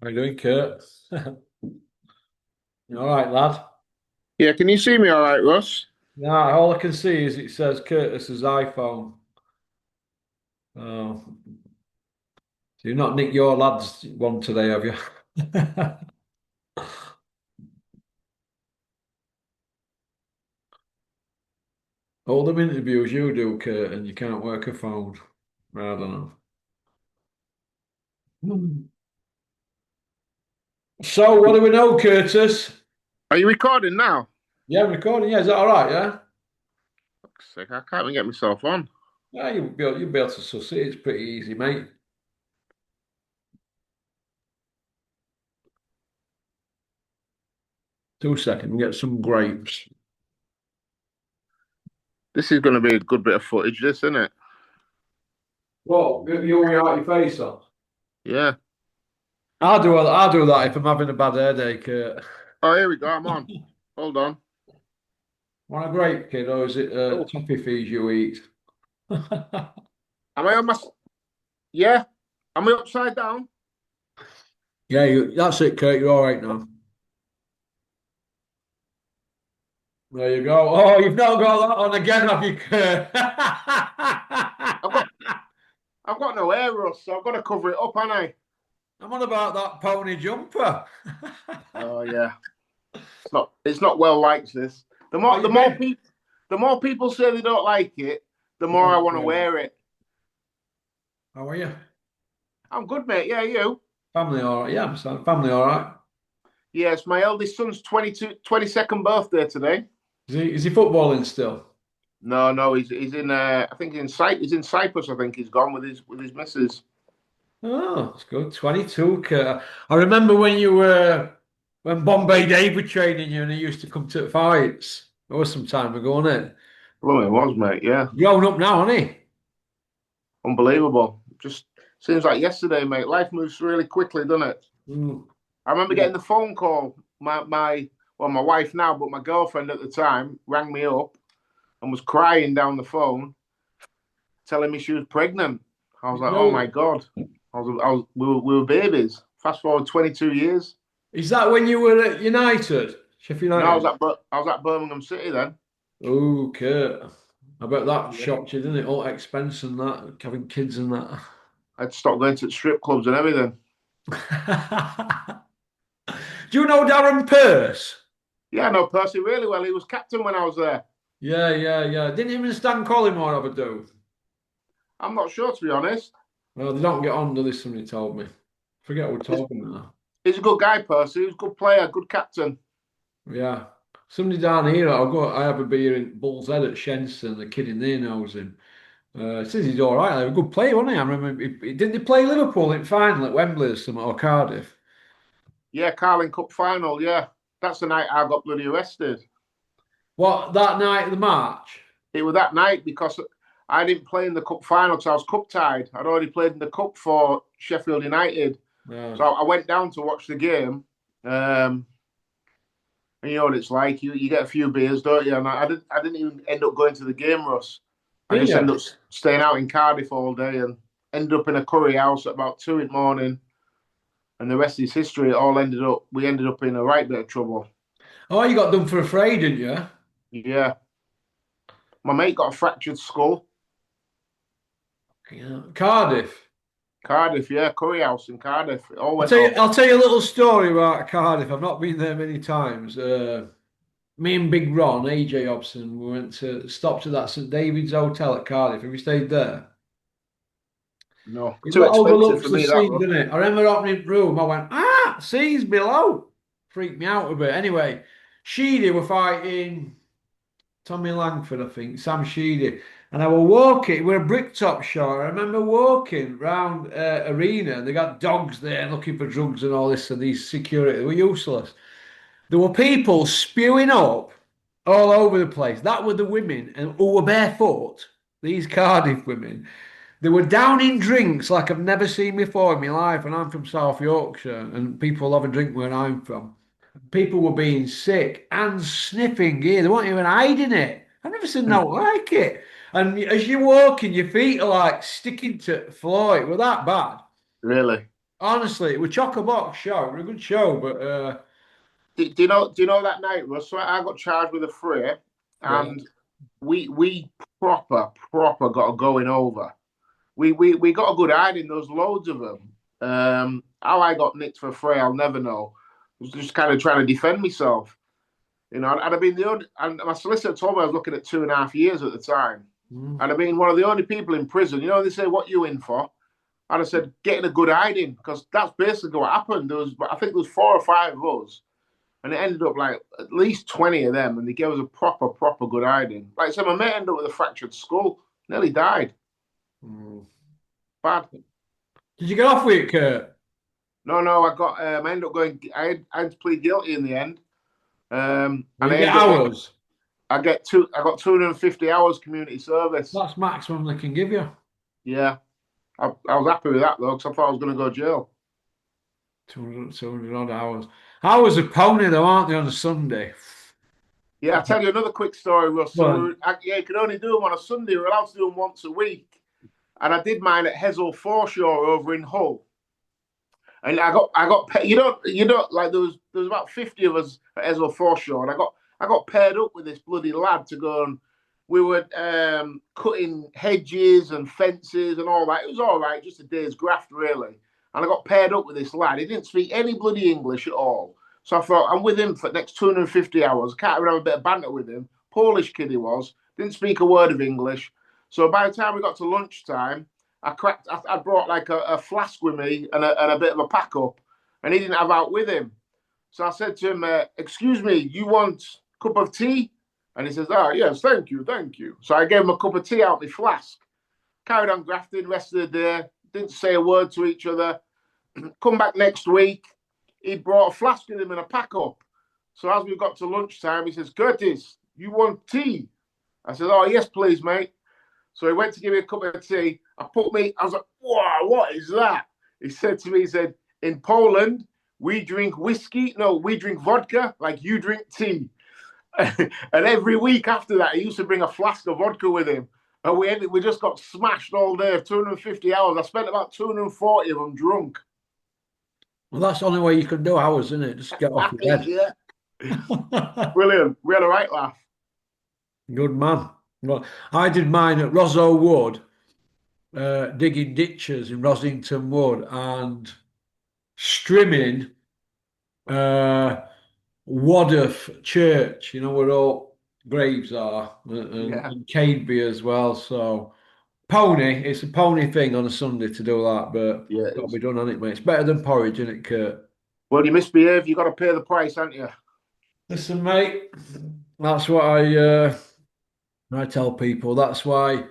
How you doing, Kurt? You all right, lad? Yeah, can you see me all right, Russ? Yeah, all I can see is it says Curtis's iPhone. Oh, so you've not nicked your lad's one today, have you? All them interviews you do, Kurt, and you can't work a phone. I don't know. So, what do we know, Curtis? Are you recording now? Yeah, recording. Yeah, is that all right? Yeah. Fuck's sake, I can't even get myself on. Yeah, you'll be able to suss it. It's pretty easy, mate. 2 seconds. We get some grapes. This is going to be a good bit of footage, this, isn't it? Well, you out your face off. Yeah. I'll do that if I'm having a bad headache, Kurt. Oh, here we go. I'm on. Hold on. Want a grape, kid, or is it Oh, toffee fees you eat? am I on my? Yeah. Am I upside down? Yeah, that's it, Kurt. You're all right now. There you go. Oh, you've not got that on again, have you, Kurt? I've got, I've got no hair, Russ, so I've got to cover it up, haven't I? I'm on about that pony jumper. Oh yeah. It's not well liked. This. The Oh, more, you the more been? people, the more people say they don't like it, the more I want to wear it. How are you? I'm good, mate. Yeah, you? Family all right? Yeah, family all right. Yes, my eldest son's 22nd birthday today. Is he footballing still? No, no, he's in. I think he's in Cyprus. I think he's gone with his missus. Oh, that's good. 22, Kurt. I remember when Bombay Dave were training you and he used to come to fights. That was some time ago, wasn't it? Well, it was, mate. Yeah, Grown up now, hasn't he? unbelievable. Just seems like yesterday, mate. Life moves really quickly, doesn't it? Mm. I remember Yeah. getting the phone call. My wife now, but my girlfriend at the time rang me up and was crying down the phone, telling me she was pregnant. I was like, oh my No. god. We were babies. Fast forward 22 years. Is that when you were at United? Sheffield No, United? I was at Birmingham City then. Oh, Kurt. I bet that Yeah. shocked you, didn't it? All expense and that, having kids and that. I'd stopped going to strip clubs and everything. Do you know Darren Pearce? Yeah, I know Percy really well. He was captain when I was there. Yeah, yeah, yeah. Didn't even Stan Collymore ever do? I'm not sure, to be honest. Well, they don't get on, do they? Somebody told me. Forget who He's, told me now. he's a good guy, Percy. He's a good player, good captain. Yeah. Somebody down here, I have a beer in Bull's Head at Shenstone, the kid in there knows him. Says he's all right. A good player, wasn't he? I remember, didn't they play Liverpool in final at Wembley or something, or Cardiff? Yeah, Carling Cup final. Yeah, that's the night I got bloody arrested. What, that night of the match? It was that night because I didn't play in the cup final because I was cup tied. I'd already played in the cup for Sheffield United, Yeah. so I went down to watch the game. And you know what it's like. You get a few beers, don't you? And I didn't even end up going to the game, Russ. I Didn't just you? ended up staying out in Cardiff all day and ended up in a curry house at about 2 in the morning. And the rest is history. We ended up in a right bit of trouble. Oh, you got done for a fray, didn't you? Yeah. My mate got a fractured skull. Yeah. Cardiff. Cardiff, yeah, curry house in Cardiff. It all I'll went tell you, off. I'll tell you a little story about Cardiff. I've not been there many times. Me and Big Ron, AJ Hobson, we went to stopped at that St David's Hotel at Cardiff. Have you stayed there? No, It too expensive overlooks for the me, that sea, was. doesn't it? I remember opening the room. I went, sea's below. Freaked me out a bit. Anyway, Sheedy were fighting Tommy Langford, I think, Sam Sheedy. And I were walking, we're a bricktop show. I remember walking round arena and they got dogs there looking for drugs and all this, and these security they were useless. There were people spewing up all over the place. That were the women and who were barefoot, these Cardiff women. They were downing drinks like I've never seen before in my life, and I'm from South Yorkshire, and people love a drink where I'm from. People were being sick and sniffing gear. They weren't even hiding it. I've never seen no like it. And as you're walking, your feet are like sticking to the floor. It was that bad. Really? honestly, it was chock-a-block show. It was a good show, but Do you know? Do you know that night, Russ? So I got charged with a fray, right. and we proper got a going over. We got a good hiding. There was loads of them. How I got nicked for fray, I'll never know. I was just kind of trying to defend myself. You know, and I've been the only, and my solicitor told me I was looking at 2.5 years at the time. Mm. And I've been one of the only people in prison. You know, they say, what you in for? And I said, getting a good hiding, because that's basically what happened. I think there was 4 or 5 of us, and it ended up like at least 20 of them, and they gave us a proper good hiding. Like I said, my mate ended up with a fractured skull, nearly died. Mm. Bad. Did you get off with it, Kurt? No, I ended up going, I had to plead guilty in the end. Did And you I get ended up getting, hours? I got 250 hours community service. That's maximum they can give you. Yeah. I was happy with that though, because I thought I was going to go to jail. 200 odd hours. Hours of pony though, aren't they, on a Sunday? Yeah, I'll tell you another quick story, Russ. So Well, yeah, you can only do them on a Sunday. We're allowed to do them once a week. And I did mine at Hessel Foreshore over in Hull. And you don't like there was about 50 of us at Hessel Foreshore, and I got paired up with this bloody lad to go and we were cutting hedges and fences and all that. It was all right, just a day's graft really. And I got paired up with this lad. He didn't speak any bloody English at all. So I thought, I'm with him for the next 250 hours. Can't even have a bit of banter with him. Polish kid he was. Didn't speak a word of English. So by the time we got to lunchtime, I brought like a flask with me and a bit of a pack up. And he didn't have out with him. So I said to him, excuse me, you want a cup of tea? And he says, oh, yes, thank you, thank you. So I gave him a cup of tea out my flask. Carried on grafting rest of the day. Didn't say a word to each other. Come back next week. He brought a flask with him and a pack up. So as we got to lunchtime, he says, Curtis, you want tea? I said, oh, yes, please, mate. So he went to give me a cup of tea. I was like, wow, what is that? He said to me, he said, in Poland, we drink whiskey. No, we drink vodka like you drink tea. And every week after that, he used to bring a flask of vodka with him. And we just got smashed all day, 250 hours. I spent about 240 of them drunk. well, that's the only way you can do hours, isn't it? Just get off your bed. Yeah. Brilliant. We had a right laugh. Good man. Well, I did mine at Rosso Wood, digging ditches in Rosington Wood and strimming uh, Wadham Church, you know, where all graves are, Yeah. and Cadeby as well. So, pony, it's a pony thing on a Sunday to do that, but Yeah, got to be done on it, mate. It's better than porridge, isn't it, Kurt? well, you misbehave, you got to pay the price, haven't you? Listen, mate, that's what I tell people. That's why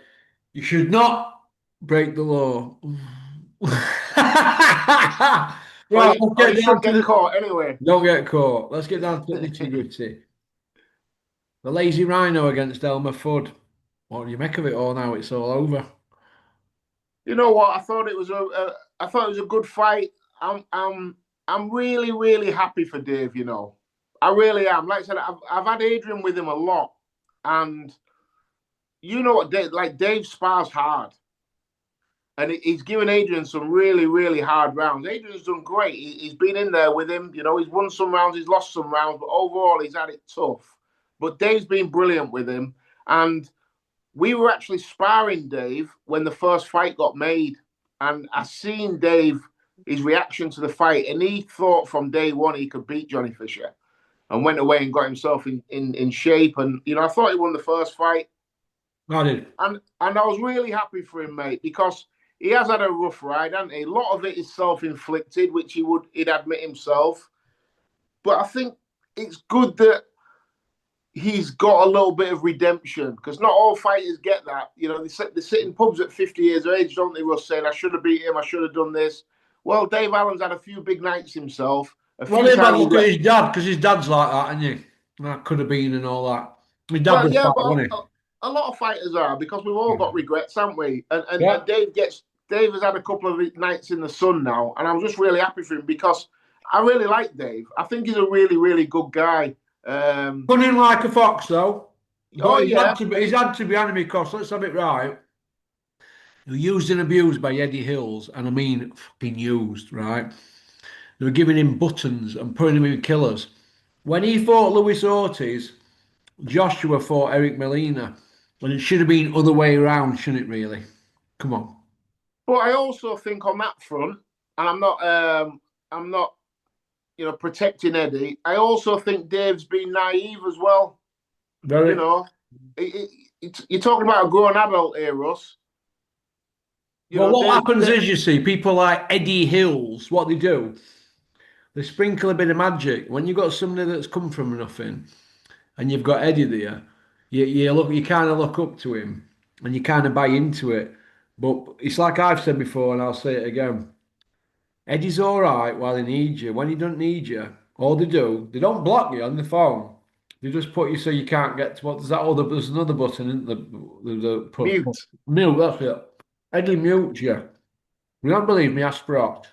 you should not break the law. Or Right, you, let's or get you down should to get the. caught anyway. Don't get caught. Let's get down to the nitty gritty. The lazy rhino against Elmer Fudd. What do you make of it all now? It's all over. You know what? I thought it was a good fight. I'm really happy for Dave. You know, I really am. Like I said, I've had Adrian with him a lot, and you know what? Dave spars hard, and he's given Adrian some really hard rounds. Adrian's done great. He's been in there with him. You know, he's won some rounds, he's lost some rounds, but overall he's had it tough. But Dave's been brilliant with him, and we were actually sparring Dave when the first fight got made, and I seen Dave his reaction to the fight, and he thought from day one he could beat Johnny Fisher, and went away and got himself in shape. And you know, I thought he won the first fight, I did. and I was really happy for him, mate, because he has had a rough ride, hasn't he? A lot of it is self-inflicted, which he'd admit himself. But I think it's good that he's got a little bit of redemption, because not all fighters get that. You know, they sit in pubs at 50 years of age, don't they, Russ, saying, I should have beat him, I should have done this. Well, Dave Allen's had a few big nights himself. A Well, few he had a times. look at his dad because his dad's like that, isn't he? That could have been and all that. His dad Well, was yeah, fat, but wasn't a lot of fighters are, because we've all he? got regrets, haven't we? And Yeah. Dave has had a couple of nights in the sun now, and I'm just really happy for him, because I really like Dave. I think he's a really good guy. Running like a fox, though. Oh But yeah, he's had to be enemy cost. Let's have it right. They were used and abused by Eddie Hills, and I mean fucking used, right? They were giving him buttons and putting him in killers. When he fought Luis Ortiz, Joshua fought Eric Molina. And it should have been other way around, shouldn't it really? Come on. But I also think on that front, and I'm not, protecting Eddie. I also think Dave's been naive as well. You Very. know, you're talking about a grown adult here, Russ. Well, what happens Dave, is, you see, people like Eddie Hills, what they do, they sprinkle a bit of magic. When you've got somebody that's come from nothing and you've got Eddie there, you kind of look up to him and you kind of buy into it. But it's like I've said before, and I'll say it again. Eddie's all right while he needs you. When he don't need you, all they do, they don't block you on the phone. They just put you so you can't get to what there's that other. There's another button in the put mute. mute. That's it. Eddie mutes you. You don't believe me? Ask Froch.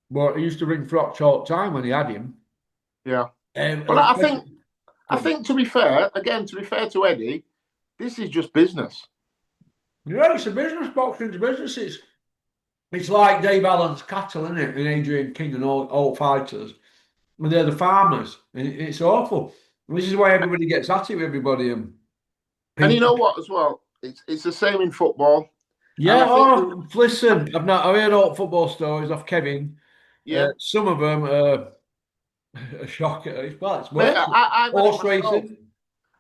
But he used to ring Froch all the time when he had him. Yeah. But I think Especially, I think to be fair, again, to be fair to Eddie, this is just business. yeah, it's a business. Boxing's a business. It's like Dave Allen's cattle, isn't it? And Adrian King and all fighters. And they're the farmers. And it's awful. This is why everybody gets at it with everybody. And And you people. know what, as well, it's the same in football. And Yeah, I think, oh, listen, I heard all football stories off Kevin. yeah, Some of them are a shocker. Well, it's mate, worse. I've had it Horse myself. racing.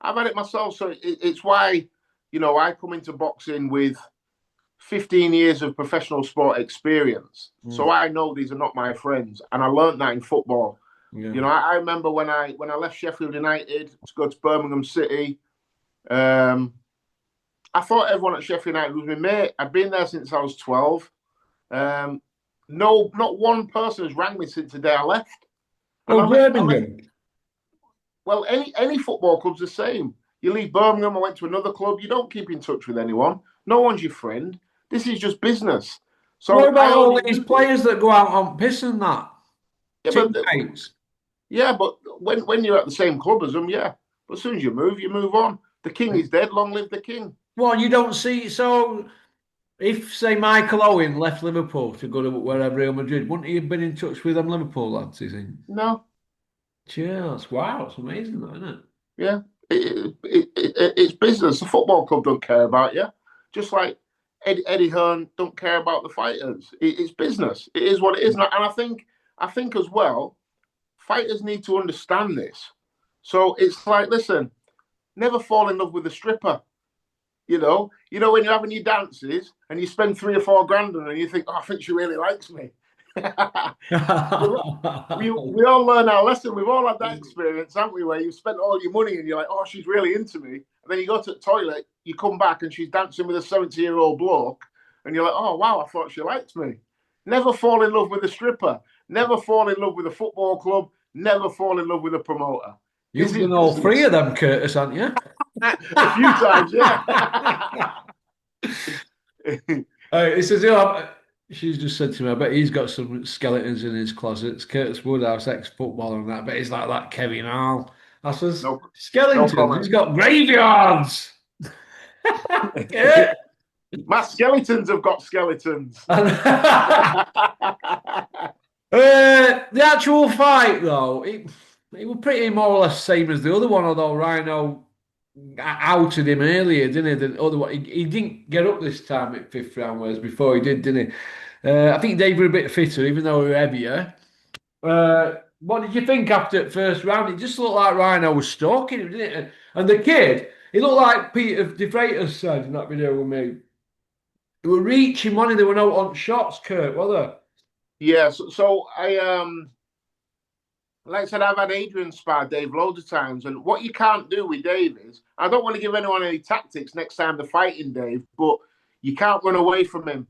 I've had it myself. So it's why, I come into boxing with 15 years of professional sport experience. So Mm, I know these are not my friends. And I learned that in football. yeah. I remember when I left Sheffield United to go to Birmingham City. Um, I thought everyone at Sheffield United was my mate. I'd been there since I was 12. No, not one person has rang me since the day I left. And Oh, I left. Birmingham. Well, any football club's the same. You leave Birmingham, I went to another club. You don't keep in touch with anyone. No one's your friend. This is just business. What So I about all only these knew this. players that go out on piss and that? Yeah, Teammates. but when you're at the same club as them, yeah. But as soon as you move on. The king is dead. Long live the king. Well, you don't see. So, if, say, Michael Owen left Liverpool to go to wherever Real Madrid, wouldn't he have been in touch with them Liverpool lads, you think? No, Cheers. Wow, it's amazing, though, isn't it? yeah. It's business. The football club don't care about you. Just like Eddie Hearn don't care about the fighters. It's business. It is what it is. And I think as well, fighters need to understand this. So it's like, listen, never fall in love with a stripper. When you're having your dances and you spend 3 or 4 grand on her and you think, oh, I think she really likes me. we all learn our lesson. We've all had that experience, haven't we? Where you spent all your money and you're like, oh, she's really into me. And then you go to the toilet, you come back and she's dancing with a 70-year-old bloke. And you're like, oh, wow, I thought she liked me. Never fall in love with a stripper. Never fall in love with a football club. Never fall in love with a promoter. This You've is done all three business. of them, Curtis, haven't you? A few times, yeah. He says, she's just said to me, I bet he's got some skeletons in his closet. It's Curtis Woodhouse, ex-footballer and that. But he's like that Kevin Hall. I says, No, no skeletons? He's comment. got graveyards. Yeah. My skeletons have got skeletons. The actual fight, though, it was pretty more or less same as the other one, although Rhino outed him earlier, didn't he? The other one, he didn't get up this time at fifth round, whereas before he did, didn't he? I think Dave were a bit fitter, even though we were heavier. What did you think after the first round? It just looked like Rhino was stalking him, didn't it? And the kid, he looked like Peter De Freitas said in that video with me. They were reaching money, they were no on shots, Kurt, were they? Yeah, so I like I said, I've had Adrian spar Dave loads of times, and what you can't do with Dave is, I don't want to give anyone any tactics next time they're fighting Dave, but you can't run away from him.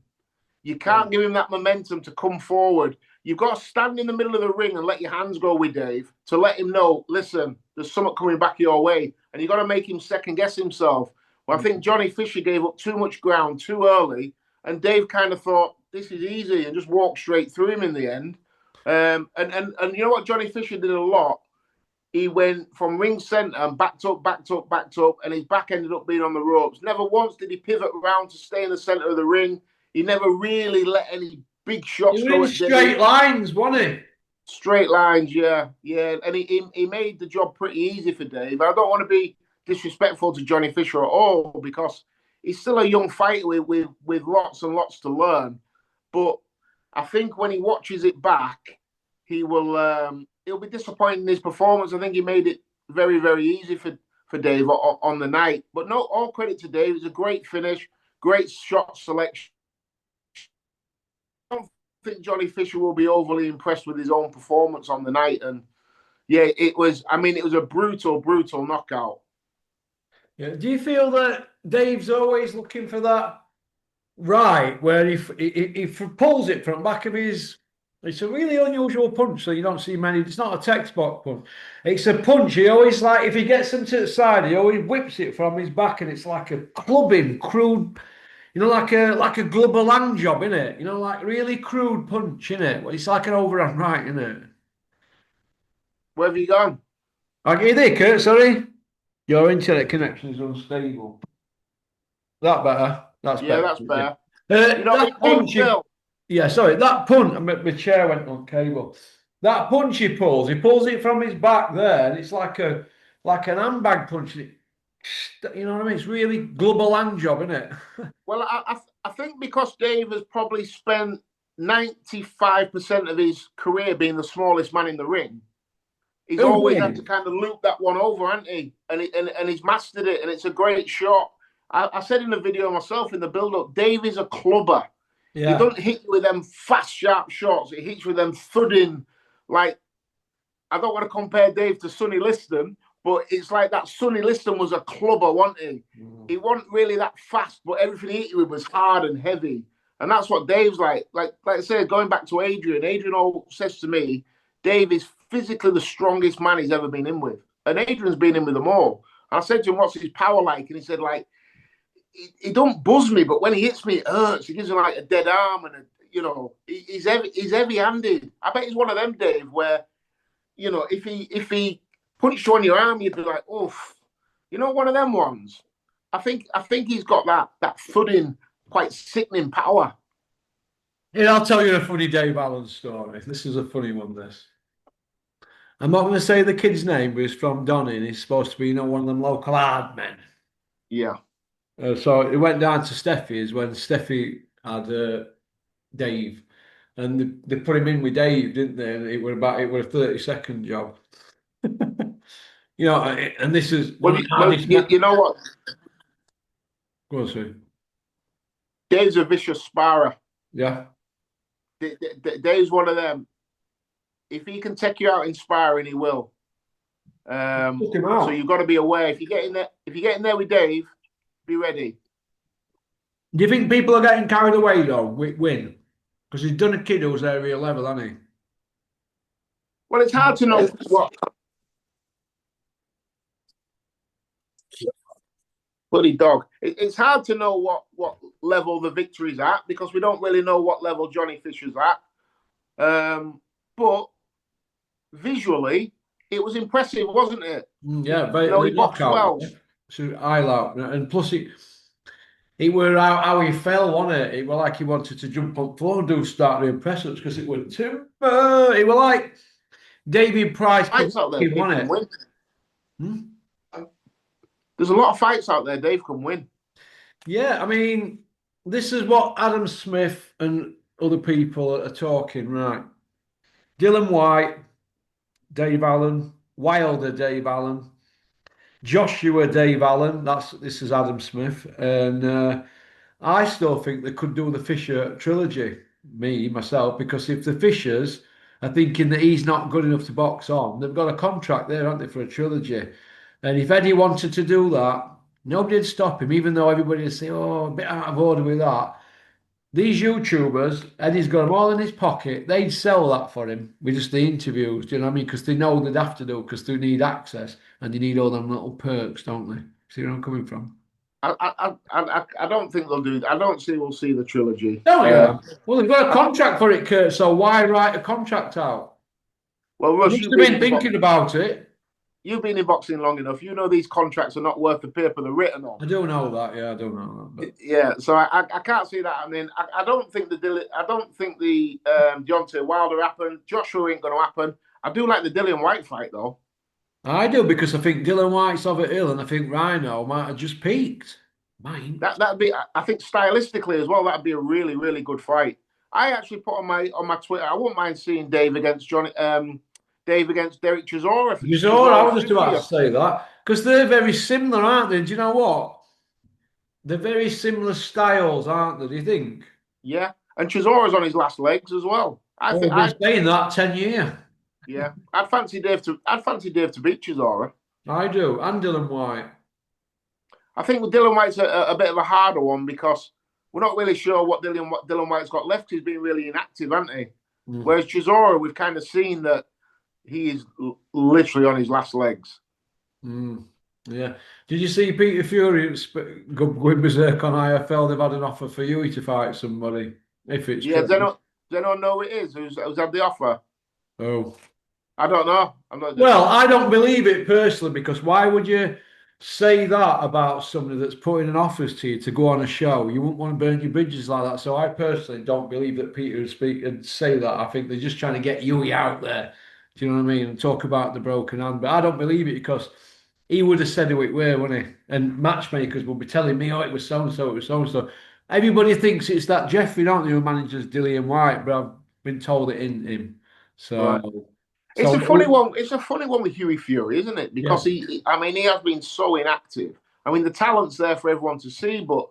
You can't give him that momentum to come forward. You've got to stand in the middle of the ring and let your hands go with Dave to let him know, listen, there's something coming back your way. And you've got to make him second guess himself. Well, I think Johnny Fisher gave up too much ground too early. And Dave kind of thought, this is easy, and just walked straight through him in the end. And you know what Johnny Fisher did a lot? he went from ring centre and backed up, backed up, backed up, and his back ended up being on the ropes. Never once did he pivot around to stay in the centre of the ring. He never really let any big He shots were go in at Dave. straight lines, wasn't he? Straight lines, yeah, yeah, and he made the job pretty easy for Dave. I don't want to be disrespectful to Johnny Fisher at all because he's still a young fighter with lots and lots to learn. But I think when he watches it back, he'll be disappointed in his performance. I think he made it very very easy for Dave on the night. But no, all credit to Dave. It's a great finish, great shot selection. Think Johnny Fisher will be overly impressed with his own performance on the night. And yeah, it was. I mean, it was a brutal, brutal knockout. Yeah. Do you feel that Dave's always looking for that right where he pulls it from the back of his? It's a really unusual punch, so you don't see many. It's not a textbook punch. It's a punch. He always like if he gets them to the side, he always whips it from his back, and it's like a clubbing, crude. Like a global land job, innit? Like really crude punch, innit? Well, it's like an overhand right, innit? Where have you gone? Okay, there, Kurt, sorry. Your internet connection is unstable. That better. That's Yeah, better. that's Yeah. fair. You're not That in pain punch, still. yeah, sorry, that punch, my chair went on cable. That punch he pulls it from his back there, and it's like an handbag punch. You know what I mean? It's really global hand job, isn't it? Well, I think because Dave has probably spent 95% of his career being the smallest man in the ring, he's Who always had to win? kind of loop that one over, hasn't he? And he's mastered it, and it's a great shot. I said in the video myself in the build-up, Dave is a clubber. He Yeah. don't hit you with them fast, sharp shots. He hits with them thudding, like, I don't want to compare Dave to Sonny Liston, but it's like that Sonny Liston was a clubber, wasn't he? He wasn't really that fast, but everything he hit you with was hard and heavy. And that's what Dave's like. Like I said, going back to Adrian all says to me, Dave is physically the strongest man he's ever been in with. And Adrian's been in with them all. And I said to him, what's his power like? And he said, like, he don't buzz me, but when he hits me, it hurts. He gives me like a dead arm and he's heavy-handed. I bet he's one of them, Dave, where if he punched you on your arm, you'd be like, oof. One of them ones. I think he's got that thudding, quite sickening power. Yeah, I'll tell you a funny Dave Allen story. This is a funny one, this. I'm not going to say the kid's name, but he's from Donny and he's supposed to be, one of them local hard men. Yeah. So it went down to Steffi's when Steffi had Dave, and they put him in with Dave, didn't they? And it was a 30-second job. And this is one of the hardest. You know what? Go on, sorry. Dave's a vicious sparrer. Yeah. Dave's one of them. If he can take you out in sparring, he will. So you've got to be aware. If you get in there with Dave, be ready. Do you think people are getting carried away though with Win? Because he's done a kid who's area level, hasn't he? Well, it's hard to know what. Bloody dog. It's hard to know what level the victory's at because we don't really know what level Johnny Fisher's at. But visually, it was impressive, wasn't it? Yeah, but he boxed well. So out, and plus it were how he fell, wasn't it? It was like he wanted to jump on floor and do start doing press ups because it was too. It was like David Price. Fights out there, Dave can win. There's a lot of fights out there Dave can win. Yeah, I mean, this is what Adam Smith and other people are talking, right? Dylan White, Dave Allen, Wilder Dave Allen, Joshua Dave Allen. This is Adam Smith, and I still think they could do the Fisher trilogy. Myself, because if the Fishers are thinking that he's not good enough to box on, they've got a contract there, haven't they, for a trilogy? And if Eddie wanted to do that, nobody'd stop him, even though everybody would say, "Oh, a bit out of order with that." These YouTubers, Eddie's got them all in his pocket. They'd sell that for him with just the interviews. Do you know what I mean? Because they know they'd have to do because they need access and they need all them little perks, don't they? See where I'm coming from? I don't think they'll do that. I don't see we'll see the trilogy. Oh yeah. Well, they've got a contract for it, Kurt. So why write a contract out? Well, Russ, Must have been thinking about it. you've been in boxing long enough. You know these contracts are not worth the paper they're written on. I do know that. Yeah, I do know that. But Yeah, so I can't see that happening. I don't think the Deontay Wilder happened. Joshua ain't going to happen. I do like the Dillian White fight though. I do because I think Dylan White's over ill, and I think Rhino might have just peaked. Mine. That'd be, I think, stylistically as well. That'd be a really really good fight. I actually put on my Twitter. I wouldn't mind seeing Dave against Derek Chisora. If Chisora, I Chisora's was just fit for about to you. say that because they're very similar, aren't they? Do you know what? They're very similar styles, aren't they? Do you think? Yeah, and Chisora's on his last legs as well. I Oh, think I've been saying that 10 years. yeah, I'd fancy Dave to beat Chisora. I do, and Dylan White. I think Dylan White's a bit of a harder one because we're not really sure what Dylan White's got left. He's been really inactive, hasn't he? Mm. Whereas Chisora, we've kind of seen that he is literally on his last legs. Mm. Yeah. Did you see Peter Fury going berserk on IFL? They've had an offer for you to fight somebody, if it's Yeah, true. does anyone know who it is? Who's had the offer? Oh. I don't know. I'm not. Well, I don't believe it personally because why would you say that about somebody that's putting an offer to you to go on a show? You wouldn't want to burn your bridges like that. So I personally don't believe that Peter would speak and say that. I think they're just trying to get Yui out there. Do you know what I mean? And talk about the broken hand. But I don't believe it because he would have said who it were, wouldn't he? And matchmakers will be telling me, oh, it was so and so, it was so and so. Everybody thinks it's that Jeffrey, don't they, who manages Dillian White, but I've been told it isn't him. Right. So, It's so a funny one. It's a funny one with Hughie Fury, isn't it? yeah. Because I mean, he has been so inactive. I mean, the talent's there for everyone to see, but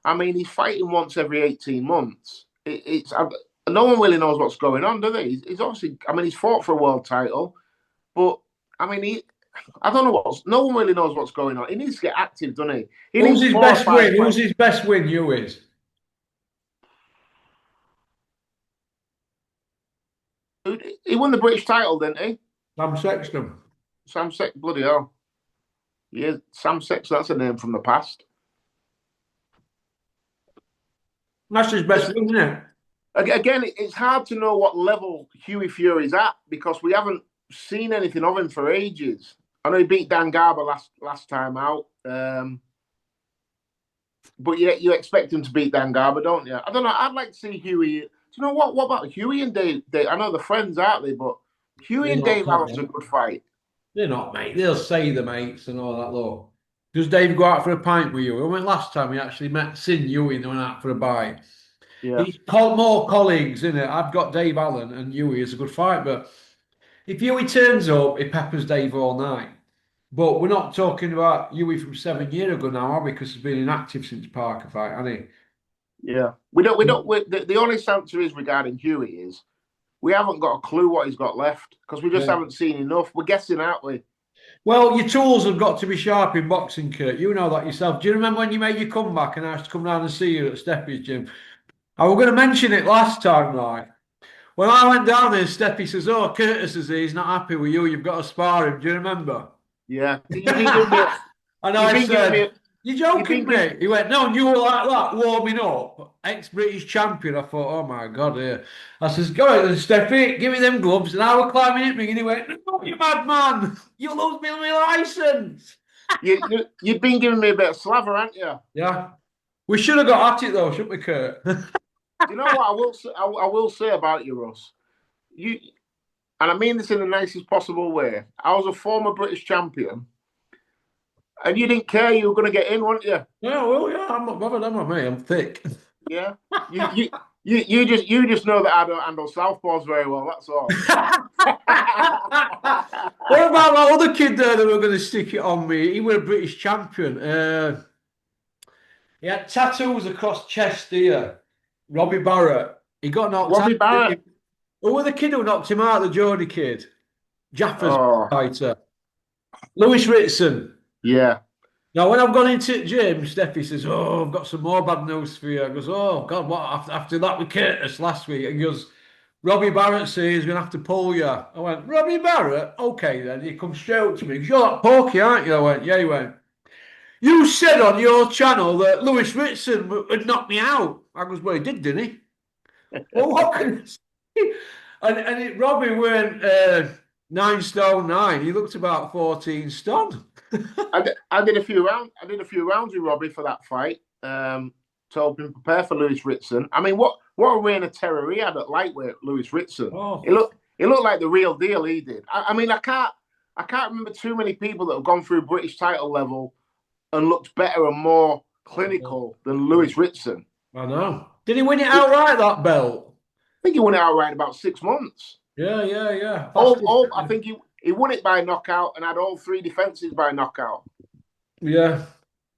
I mean, he's fighting once every 18 months. No one really knows what's going on, do they? He's obviously, I mean, he's fought for a world title, but I mean, I don't know no one really knows what's going on. He needs to get active, doesn't he? He Who's needs his 4 or best 5 win? Who's fights. his best win? You is He won the British title, didn't he? Sam Sexton. Sam Sex, bloody hell. Yeah, Sam Sex, that's a name from the past. That's his best win, isn't it? Again, it's hard to know what level Hughie Fury's at because we haven't seen anything of him for ages. I know he beat Dan Garber last time out, but you expect him to beat Dan Garber, don't you? I don't know. I'd like to see Hughie. Do you know what? What about Hughie and Dave? I know they're friends, aren't they? But Hughie They're and not, Dave Allen's a good fight. they're not, mate. They'll say the mates and all that, though. Does Dave go out for a pint with you? We went last time. We actually met Sin Yui and they went out for a bite. Yeah, He's called more colleagues, isn't it? I've got Dave Allen and Yui is a good fight, but if Yui turns up, he peppers Dave all night. But we're not talking about Yui from 7 years ago now, are we? Because he's been inactive since Parker fight, hasn't yeah. The honest answer is regarding Hughie is we haven't got a clue what he's got left because we he? just haven't seen enough. We're guessing, aren't we? Well, your tools have got to be sharp in boxing, Kurt. You know that yourself. Do you remember when you made your comeback and I used to come down and see you at Steppy's gym? I was going to mention it last time, like. When I went down there, Steppy says, oh, Curtis is here. He's not happy with you. You've got to spar him. Do you remember? Yeah, you've been giving me. And You've I been giving me. said, you joking, You've been mate? He went, no, and you were like that, warming up. Ex-British champion. I thought, oh, my God, here. I says, go ahead, Steppy, give me them gloves. And I was climbing it, and he went, no, you mad man. You lose me my licence. You've been giving me a bit of slaver, haven't you? Yeah. We should have got at it, though, shouldn't we, Kurt? You know what I will say? I will say about you, Russ. You, and I mean this in the nicest possible way. I was a former British champion, and you didn't care you were going to get in, weren't you? Yeah, well, yeah, I'm not bothered, am I, mate? I'm thick. Yeah. You just know that I don't handle southpaws very well. That's all. What about that other kid there that were going to stick it on me? He was a British champion. He had tattoos across chest here. Robbie Barrett. He got knocked Robbie out. Barrett. Who was the kid who knocked him out? The Geordie kid. Jaffa's Oh, fighter. Lewis Ritson. yeah. Now, when I've gone into James, Steffi says, oh, I've got some more bad news for you. I goes, oh, God, what? After that with Curtis last week. And he goes, Robbie Barrett says he's going to have to pull you. I went, Robbie Barrett? Okay, then. He comes straight up to me. He goes, you're that Porky, aren't you? I went, yeah, he went. You said on your channel that Lewis Ritson had knocked me out. I goes, well, he did, didn't he? Well, what can I say? And Robbie weren't 9 stone 9. He looked about 14 stone. I did a few rounds. I did a few rounds with Robbie for that fight. To help him prepare for Lewis Ritson. I mean, what a reign of terror he had at lightweight, Lewis Ritson. Oh, It looked like the real deal. He did. I mean, I can't remember too many people that have gone through British title level and looked better and more clinical than Lewis Ritson. I know. Did he win it outright, that belt? I think he won it outright in about 6 months. Yeah, yeah, yeah. I think he won it by knockout and had all three defenses by knockout. Yeah.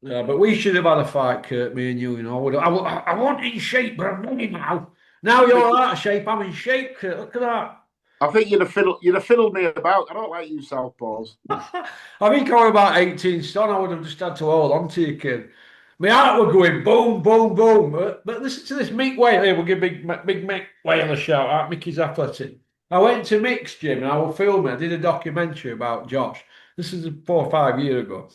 Yeah, but we should have had a fight, Kurt, me and you, you know. I want in shape, but I'm ready now. Now you're out of shape, I'm in shape, Kurt. Look at that. I think you'd have fiddled me about. I don't like you southpaws. I think I was about 18 stone. I would have just had to hold on to you, kid. My heart were going boom, boom, boom. But listen to this. Mick Whale here. We'll give Big Mick Whale a shout out. Mickey's Athletic. I went to Mick's gym and I was filming. I did a documentary about Josh. This is 4 or 5 years ago.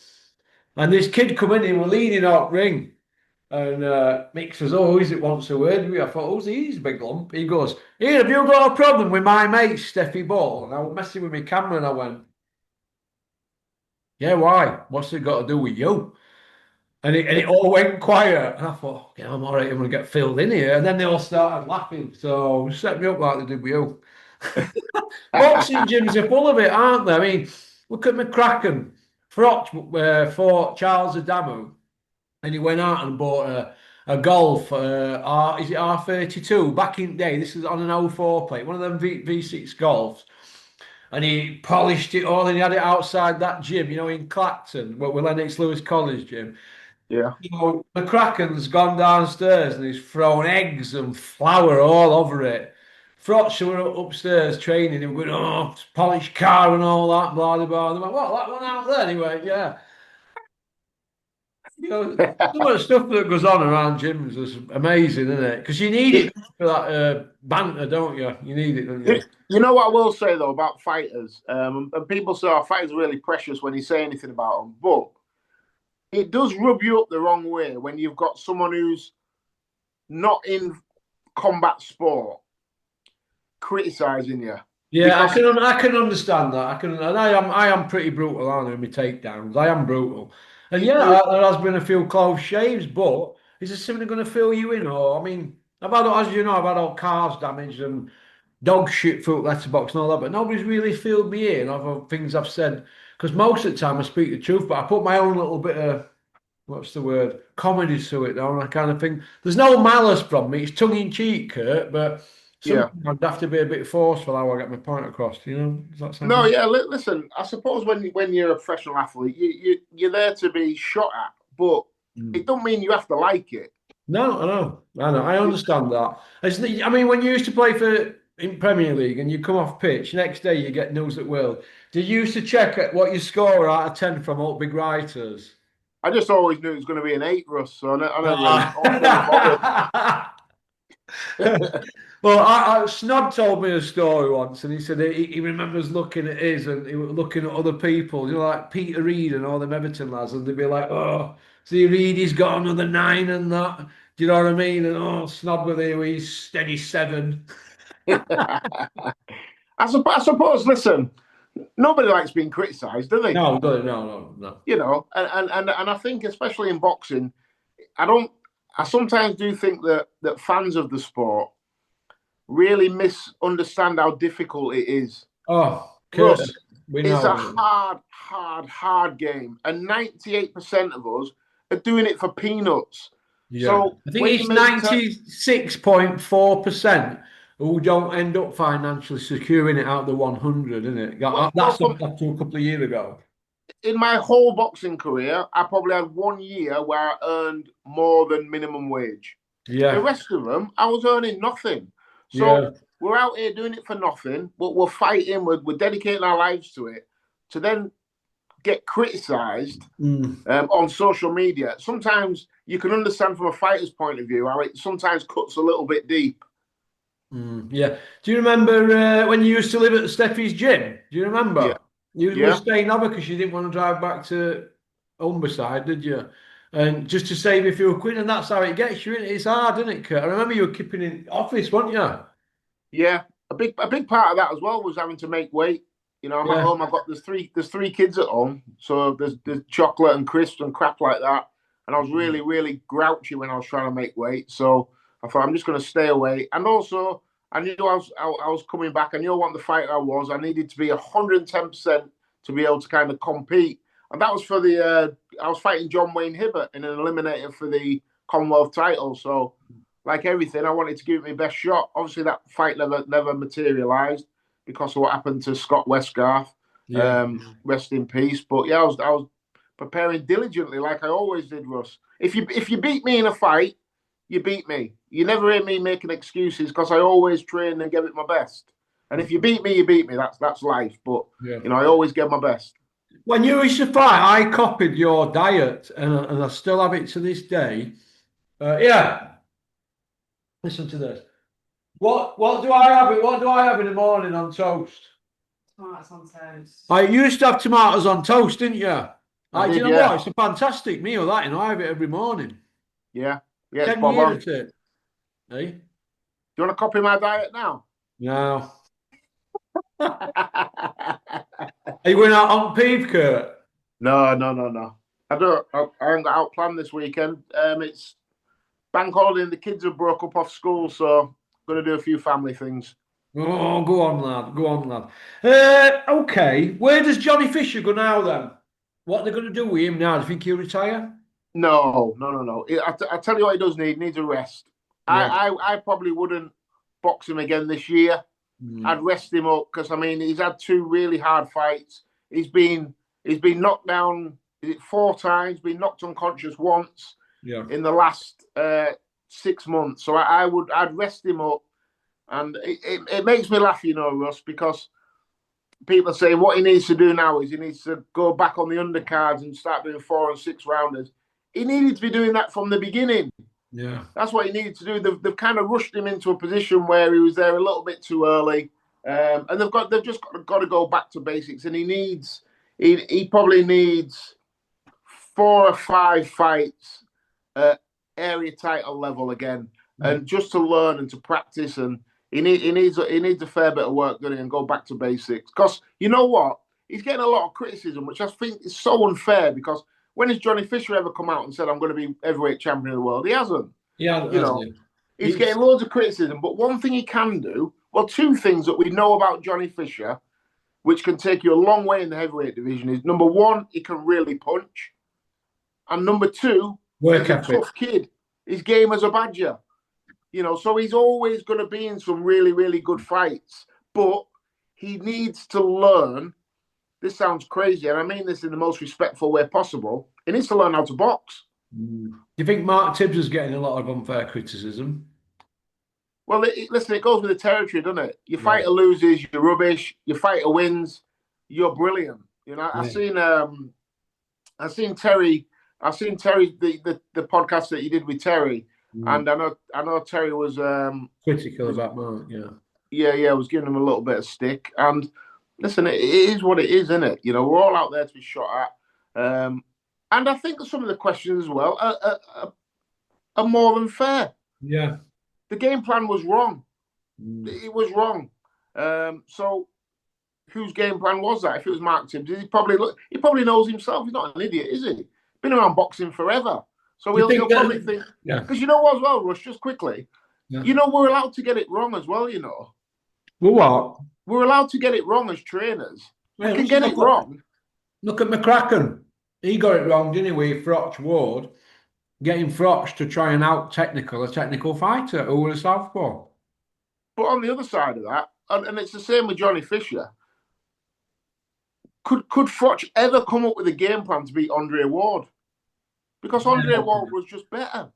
And this kid come in, he was leaning out ring. And Mick says, "Oh, who is it wants a word with you?" I thought, "Who's he? He's a big lump." He goes, "Here, have you got a problem with my mate, Steffi Ball?" And I was messing with my camera and I went, "Yeah, why? What's it got to do with you?" And it all went quiet. And I thought, "Yeah, I'm all right, I'm going to get filled in here." And then they all started laughing. So set me up like they did with you. Boxing gyms are full of it, aren't they? I mean, look at McCracken. Fought Charles Adamu. And he went out and bought a Golf, is it R32? Back in the day, this is on an O4 plate, one of them V6 Golfs. And he polished it all and he had it outside that gym, you know, in Clacton, with Lennox Lewis College gym. Yeah. You know, McCracken's gone downstairs and he's thrown eggs and flour all over it. Frotch were upstairs training, he was going, "Oh, polished car and all that, blah, blah, blah." And I went, "What, that one out there?" Anyway, yeah. You know, some of the stuff that goes on around gyms is amazing, isn't it? Because you need it for that banter, don't you? You need it, don't you? You know what I will say though about fighters, and people say our fighters are really precious when you say anything about them, but it does rub you up the wrong way when you've got someone who's not in combat sport criticizing you. Yeah, Because I can understand that. And I am pretty brutal, aren't I, with my takedowns. I am brutal. And you, yeah, you there has been a few close shaves, but is it something going to fill you in? Or I mean, I've had, as you know, I've had all calves damaged and dog shit through letterbox and all that, but nobody's really filled me in of things I've said. Because most of the time I speak the truth, but I put my own little bit of what's the word? Comedy to it, though, and I kind of think there's no malice from me. It's tongue in cheek, Kurt, but yeah. sometimes I'd have to be a bit forceful how I get my point across. You know, does that sound No, right? yeah, listen, I suppose when you're a professional athlete, you're there to be shot at, but Mm. it don't mean you have to like it. No, I know, I understand that. I mean, when you used to play for in Premier League and you come off pitch, next day you get news at will. Did you used to check at what you score out of 10 from all big writers? I just always knew it was going to be an 8, Russ, so I never really bothered. Ah. Well, Snob told me a story once, and he said he remembers looking at his and he was looking at other people, you know, like Peter Reid and all them Everton lads, and they'd be like, "Oh, see, Reid, he's got another 9 and that." Do you know what I mean? And oh, Snob with you, he's steady 7. I suppose, listen, nobody likes being criticised, do they? No, no, no, no, no. You know, and I think especially in boxing, I don't. I sometimes do think that fans of the sport really misunderstand how difficult it is. Oh, Kurt, Russ, we it's a know. hard game, and 98% of us are doing it for peanuts. Yeah. So I think when you it's make 96.4% who don't end up financially securing it out of the 100, isn't it? well, That's up to a couple of years ago. in my whole boxing career, I probably had 1 year where I earned more than minimum wage. The Yeah. rest of them, I was earning nothing. So Yeah. we're out here doing it for nothing, but we're fighting, we're dedicating our lives to it, to then get criticised Mm. on social media. Sometimes you can understand from a fighter's point of view how it sometimes cuts a little bit deep. Mm. Yeah. Do you remember when you used to live at Steffi's gym? Do you Yeah, remember? You were yeah, staying over because you didn't want to drive back to Humberside, did you? And just to save a few quid, and that's how it gets you in. It's hard, isn't it, Kurt? I remember you were keeping in office, weren't you? yeah. A big part of that as well was having to make weight. You know, I'm at Yeah. home. There's three kids at home, so there's chocolate and crisps and crap like that. And I was really, really grouchy when I was trying to make weight. So I thought I'm just going to stay away. And also, I knew I was coming back. I knew what the fighter I was. I needed to be 110% to be able to kind of compete. And that was for I was fighting John Wayne Hibbert in an eliminator for the Commonwealth title. So, like everything, I wanted to give it my best shot. Obviously, that fight never materialised because of what happened to Scott Westgarth. Yeah. Rest in peace. But yeah, I was preparing diligently, like I always did, Russ. If you beat me in a fight, you beat me. You never hear me making excuses because I always train and give it my best. And if you beat me, you beat me. That's life. But Yeah. I always give my best. When you used to fight, I copied your diet, and I still have it to this day. Yeah. Listen to this. What do I have? What do I have in the morning on toast? Tomatoes on toast. I used to have tomatoes on toast, didn't you? I Do you did, know yeah. what? It's a fantastic meal, that, I have it every morning. Yeah. Yeah, 10 Bob on. years at it. Hey? Do you want to copy my diet now? No. Are you going out on Porky Curt? No. I haven't got out planned this weekend. It's bank holiday and the kids have broke up off school, so I'm going to do a few family things. Oh, go on, lad. Go on, lad. Okay. Where does Johnny Fisher go now, then? What are they going to do with him now? Do you think he'll retire? No. I tell you what he does need. He needs a rest. Yeah. I probably wouldn't box him again this year. I'd rest him up because, I mean, he's had two really hard fights. He's been knocked down, is it 4 times, been knocked unconscious once in the last 6 months. So I'd rest him up. And it makes me laugh, Russ, because people are saying what he needs to do now is he needs to go back on the undercards and start doing 4 and 6 rounders. He needed to be doing that from the beginning. Yeah. That's what he needed to do. They've kind of rushed him into a position where he was there a little bit too early. And they've just got to go back to basics. And he probably needs 4 or 5 fights at area title level again. And just to learn and to practice, and he needs a fair bit of work doing and go back to basics. Because you know what, he's getting a lot of criticism, which I think is so unfair. Because when has Johnny Fisher ever come out and said I'm going to be heavyweight champion of the world? He hasn't. Yeah, He's getting loads of criticism. But one thing he can do, well, 2 things that we know about Johnny Fisher, which can take you a long way in the heavyweight division, is number 1, he can really punch, and number 2, he's a tough kid. He's game as a badger. So he's always going to be in some really, really good fights. But he needs to learn, this sounds crazy, and I mean this in the most respectful way possible, he needs to learn how to box. Do you think Mark Tibbs is getting a lot of unfair criticism? Well, listen, it goes with the territory, doesn't it? Your fighter loses, you're rubbish. Your fighter wins, you're brilliant. I've seen Terry, the podcast that you did with Terry. And I know Terry was critical about Mark, yeah, was giving him a little bit of stick. And listen, it is what it is, isn't it? We're all out there to be shot at. And I think some of the questions as well are more than fair. Yeah, the game plan was wrong. It was wrong. So whose game plan was that? If it was Mark Tibbs, he probably knows himself. He's not an idiot, is he? Been around boxing forever. So he'll probably think, because you know what as well, Rush, just quickly, we're allowed to get it wrong as well, Well, what? We're allowed to get it wrong as trainers. We can get it wrong. Look at McCracken. He got it wrong, didn't he, with Froch Ward, getting Froch to try and out-technical a technical fighter who was a southpaw. But on the other side of that, and it's the same with Johnny Fisher, could Froch ever come up with a game plan to beat Andre Ward? Because Andre Ward was just better.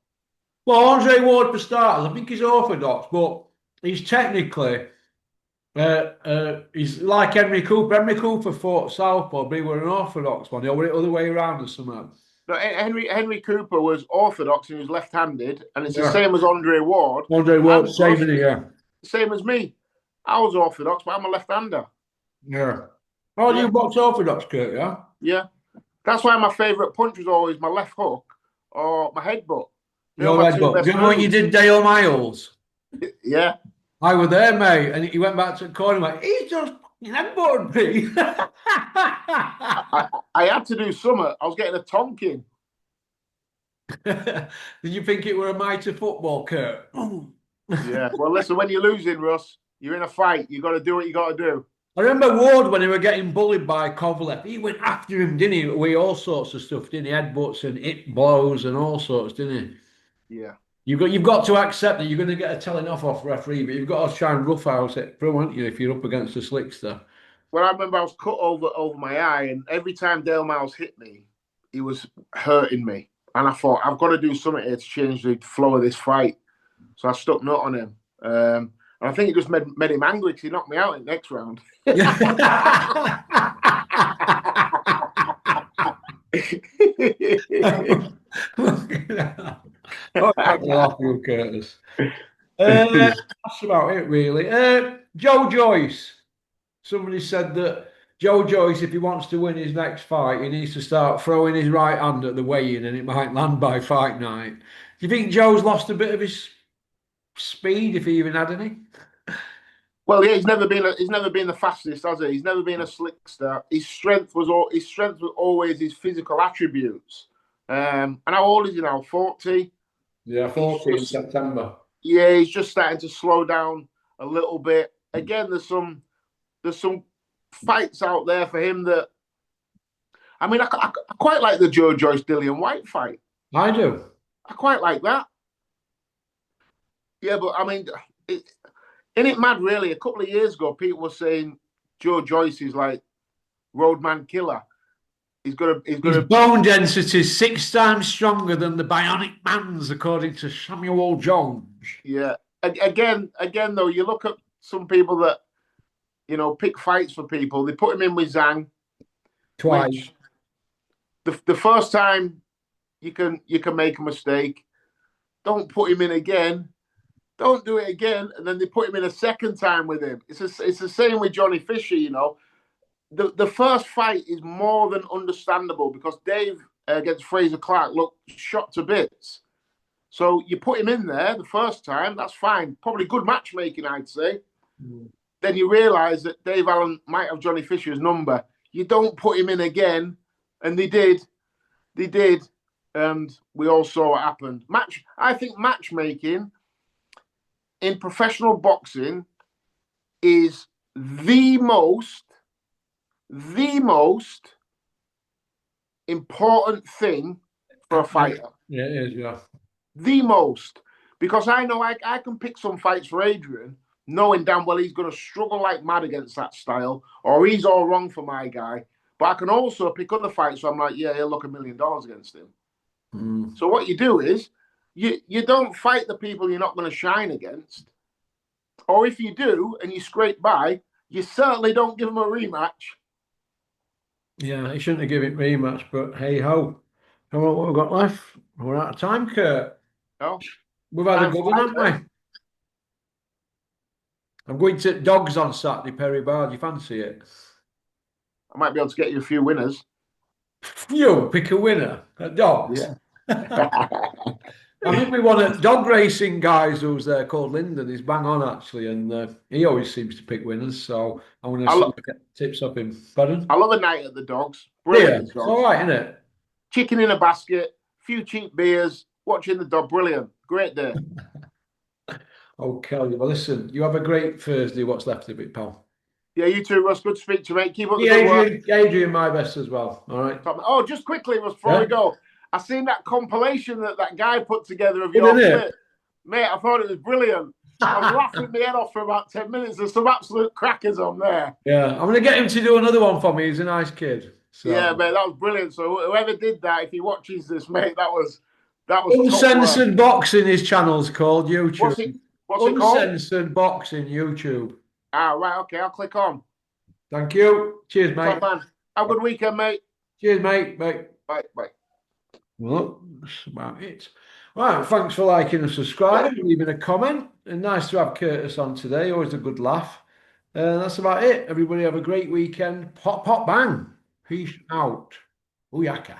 Well, Andre Ward, for starters, I think he's orthodox, but he's technically, he's like Henry Cooper. Henry Cooper fought southpaw, but he was an orthodox one. He were the other way around or something. No, Henry Cooper was orthodox and he was left-handed, and it's the same as Andre Ward. Andre Ward, same in here. Same as me. I was orthodox, but I'm a left-hander. Yeah. Oh, you box orthodox, Curt, yeah? Yeah. That's why my favourite punch was always my left hook or my headbutt. Your headbutt. Do you remember when you did Dale Miles? Yeah. I was there, mate, and he went back to the corner and went, he just You headbutted me. I had to do summer. I was getting a tonking. Did you think it were a mighty football, Kurt? Yeah. Well, listen, when you're losing, Russ, you're in a fight. You got to do what you got to do. I remember Ward when he were getting bullied by Kovalev. He went after him, didn't he? With all sorts of stuff, didn't he? Headbutts and hip blows and all sorts, didn't he? Yeah. You've got to accept that you're going to get a telling off referee, but you've got to try and roughhouse it through, haven't you? If you're up against a slickster. Well, I remember I was cut over my eye, and every time Dale Miles hit me, he was hurting me. And I thought, I've got to do something here to change the flow of this fight. So I stuck nut on him. And I think it just made him angry because he knocked me out in the next round. Laugh you, Curtis. That's about it, really. Joe Joyce. Somebody said that Joe Joyce, if he wants to win his next fight, he needs to start throwing his right hand at the weigh-in, and it might land by fight night. Do you think Joe's lost a bit of his speed, if he even had any? Well, yeah, he's never been the fastest, has he? He's never been a slickster. His strength was always his physical attributes. And how old is he now? 40. Yeah, 40 in September. Yeah, he's just starting to slow down a little bit. Again, there's some fights out there for him that. I mean, I quite like the Joe Joyce Dillian White fight. I do. I quite like that. Yeah, but I mean, isn't it mad? Really, a couple of years ago, people were saying Joe Joyce is like roadman killer. His bone density is 6 times stronger than the Bionic Man's, according to Samuel Jones. Yeah. Again, though, you look at some people that pick fights for people. They put him in with Zhang twice. The first time you can make a mistake. Don't put him in again. Don't do it again. And then they put him in a second time with him. It's the same with Johnny Fisher. The first fight is more than understandable because Dave against Fraser Clark looked shot to bits. So you put him in there the first time, that's fine. Probably good matchmaking, I'd say. Then you realise that Dave Allen might have Johnny Fisher's number. You don't put him in again. And they did. And we all saw what happened. I think matchmaking in professional boxing is the most important thing for a fighter. Yeah, it is, yeah. The most. Because I know I can pick some fights for Adrian, knowing damn well he's going to struggle like mad against that style, or he's all wrong for my guy. But I can also pick other fights where I'm like, yeah, he'll look $1 million against him. So what you do is, you don't fight the people you're not going to shine against. Or if you do, and you scrape by, you certainly don't give them a rematch. Yeah, he shouldn't have given it rematch, but hey-ho. How what we've got left? We're out of time, Kurt. No. We've had a good one, haven't we? I'm going to Dogs on Saturday, Perry Bar. Do you fancy it? I might be able to get you a few winners. You pick a winner at Dogs? Yeah. I think we want a dog racing guys who's there called Lyndon. He's bang on, actually, and he always seems to pick winners, so I want to get tips off him. Pardon? I love a night at the Dogs. Brilliant. Yeah, it's all right, isn't it? Chicken in a basket, few cheap beers, watching the dog. Brilliant. Great day. Okay, well, listen, you have a great Thursday, what's left of it, pal. Yeah, you too, Russ. Good to speak to you, mate. Keep up the good work. Adrian, my best as well. All right. Oh, just quickly, Russ, before we go, I seen that compilation that guy put together of your clip. Mate, I thought it was brilliant. I was laughing my head off for about 10 minutes. There's some absolute crackers on there. Yeah, I'm going to get him to do another one for me. He's a nice kid. So. Yeah, mate, that was brilliant. So whoever did that, if he watches this, mate, that was Uncensored Boxing, his channel's called YouTube. What's it called? Uncensored Boxing, YouTube. Ah, right, okay, I'll click on. Thank you. Cheers, mate. Top man. Have a good weekend, mate. Cheers, mate. Bye. Bye. Well, that's about it. Right, thanks for liking and subscribing, leaving a comment. And nice to have Curtis on today. Always a good laugh. That's about it. Everybody have a great weekend. Pop, pop, bang. Peace out. Uyaka.